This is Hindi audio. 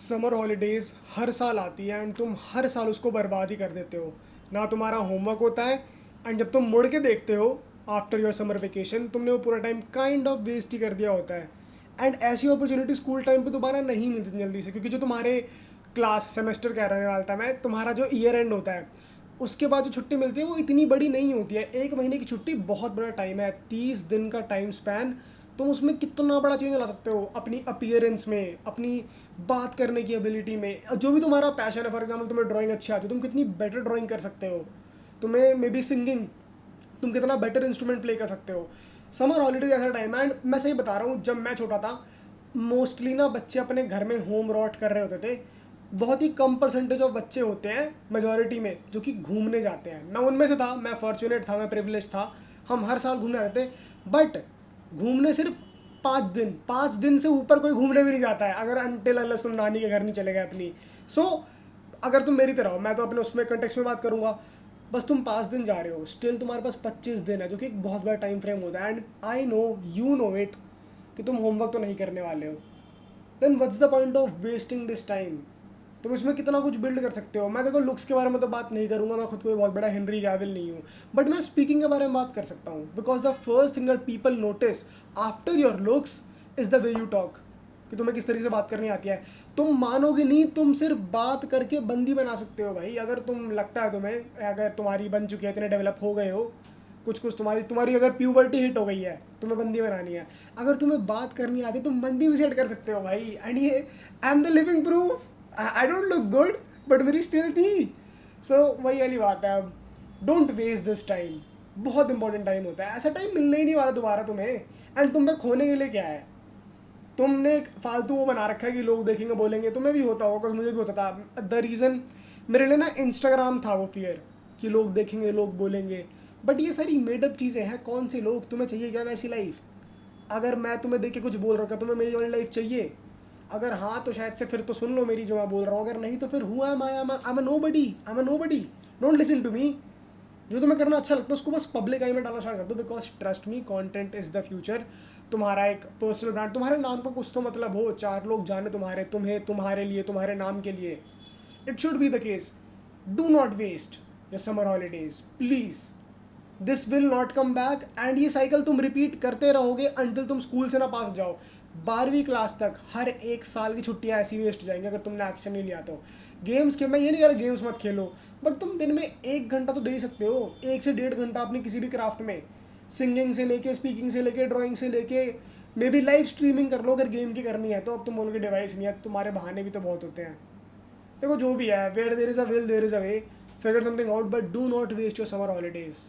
समर हॉलीडेज़ हर साल आती है एंड तुम हर साल उसको बर्बाद ही कर देते हो। ना तुम्हारा होमवर्क होता है एंड जब तुम मुड़ के देखते हो आफ्टर योर समर वेकेशन तुमने वो पूरा टाइम काइंड ऑफ वेस्ट ही कर दिया होता है। एंड ऐसी अपॉर्चुनिटी स्कूल टाइम पे दोबारा नहीं मिलती जल्दी से, क्योंकि जो तुम्हारे क्लास सेमेस्टर कह रहने वाला था मैं, तुम्हारा जो ईयर एंड होता है उसके बाद जो छुट्टी मिलती है वो इतनी बड़ी नहीं होती है। एक महीने की छुट्टी बहुत बड़ा टाइम है, 30 दिन का टाइम स्पैन। तुम उसमें कितना बड़ा चेंज ला सकते हो अपनी अपीयरेंस में, अपनी बात करने की एबिलिटी में, जो भी तुम्हारा पैशन है। फॉर एग्जाम्पल तुम्हें ड्राइंग अच्छी आती है, तुम कितनी बेटर ड्राइंग कर सकते हो। तुम्हें मे बी सिंगिंग, तुम कितना बेटर इंस्ट्रूमेंट प्ले कर सकते हो। समर हॉलीडेज ऐसा टाइम है। एंड मैं सही बता रहा हूँ, जब मैं छोटा था मोस्टली ना बच्चे अपने घर में होम रॉट कर रहे होते थे। बहुत ही कम परसेंटेज ऑफ बच्चे होते हैं मेजोरिटी में जो कि घूमने जाते हैं। मैं उनमें से था, मैं फॉर्चुनेट था, मैं प्रिविलेज था। हम हर साल घूमने जाते थे, बट घूमने सिर्फ 5 दिन, 5 दिन से ऊपर कोई घूमने भी नहीं जाता है अगर अनटिल अनलेस तुम नानी के घर नहीं चले गए अपनी। सो अगर तुम मेरी तरह हो, मैं तो अपने उसमें कंटेक्स में बात करूंगा, बस तुम 5 दिन जा रहे हो, स्टिल तुम्हारे पास 25 दिन है, जो कि एक बहुत बड़ा टाइम फ्रेम होता है। And I know you know it कि तुम होमवर्क तो नहीं करने वाले हो। Then what's the point of wasting this time. तुम इसमें कितना कुछ बिल्ड कर सकते हो। मैं देखो लुक्स के बारे में तो बात नहीं करूंगा, मैं खुद कोई बहुत बड़ा हेनरी कैविल नहीं हूँ, बट मैं स्पीकिंग के बारे में बात कर सकता हूँ। Because the first thing that people notice after your looks is the way you talk, कि तुम्हें किस तरीके से बात करनी आती है। तुम मानोगे नहीं, तुम सिर्फ बात करके बंदी बना सकते हो भाई। अगर तुम लगता है तुम्हें, अगर तुम्हारी बन चुकी है, इतने डेवलप हो गए हो, कुछ कुछ तुम्हारी तुम्हारी अगर प्यूबर्टी हिट हो गई है, तुम्हें बंदी बनानी है, अगर तुम्हें बात करनी आती है, तुम बंदी भी सेट कर सकते हो भाई। एंड ये I am the living proof. I don't look good but मेरी स्टिल थी। सो वही वाली बात है। अब डोंट वेस्ट दिस टाइम। बहुत इंपॉर्टेंट टाइम होता है, ऐसा टाइम मिलने ही नहीं वाला दोबारा तुम्हें। एंड तुम पे खोने के लिए क्या है? तुमने एक फालतू वो बना रखा है कि लोग देखेंगे बोलेंगे। तुम्हें भी होता होगा, मुझे भी होता था। द रीज़न मेरे लिए ना इंस्टाग्राम था वो फियर, कि लोग देखेंगे, लोग बोलेंगे। बट ये सारी मेडअप चीज़ें हैं। कौन से लोग? तुम्हें चाहिए क्या वैसी लाइफ? अगर मैं तुम्हें देख के कुछ बोल रहा हूँ, क्या तुम्हें मेरी वाली लाइफ चाहिए? अगर हाँ तो शायद से फिर तो सुन लो मेरी जो मैं बोल रहा हूँ। अगर नहीं तो फिर who am I? I am a nobody. I am a nobody. Don't listen to me. जो तुम्हें करना अच्छा लगता है उसको बस पब्लिक आई में डालना स्टार्ट कर दो। Because trust me, content is the future. तुम्हारा एक पर्सनल ब्रांड, तुम्हारे नाम का कुछ तो मतलब हो, 4 लोग जाने तुम्हें, तुम्हारे लिए, तुम्हारे नाम के लिए। It should be the case. Do not waste your summer holidays please. This will not come back. And ये साइकिल तुम रिपीट करते रहोगे अंटिल तुम स्कूल से ना पास हो जाओ। 12वीं क्लास तक हर एक साल की छुट्टियां ऐसी वेस्ट जाएंगी अगर तुमने एक्शन नहीं लिया तो। गेम्स के, मैं ये नहीं कह रहा गेम्स मत खेलो, बट तुम दिन में 1 घंटा तो दे ही सकते हो, 1 से 1.5 घंटा अपनी किसी भी क्राफ्ट में। सिंगिंग से लेके, स्पीकिंग से लेके, ड्राइंग से लेके, मे बी लाइव स्ट्रीमिंग कर लो अगर गेम की करनी है तो। अब तुम बोलोगे डिवाइस नहीं है, तुम्हारे बहाने भी तो बहुत होते हैं। देखो जो भी है, where there is a will there is a way. Figure something out, but do not waste your summer holidays.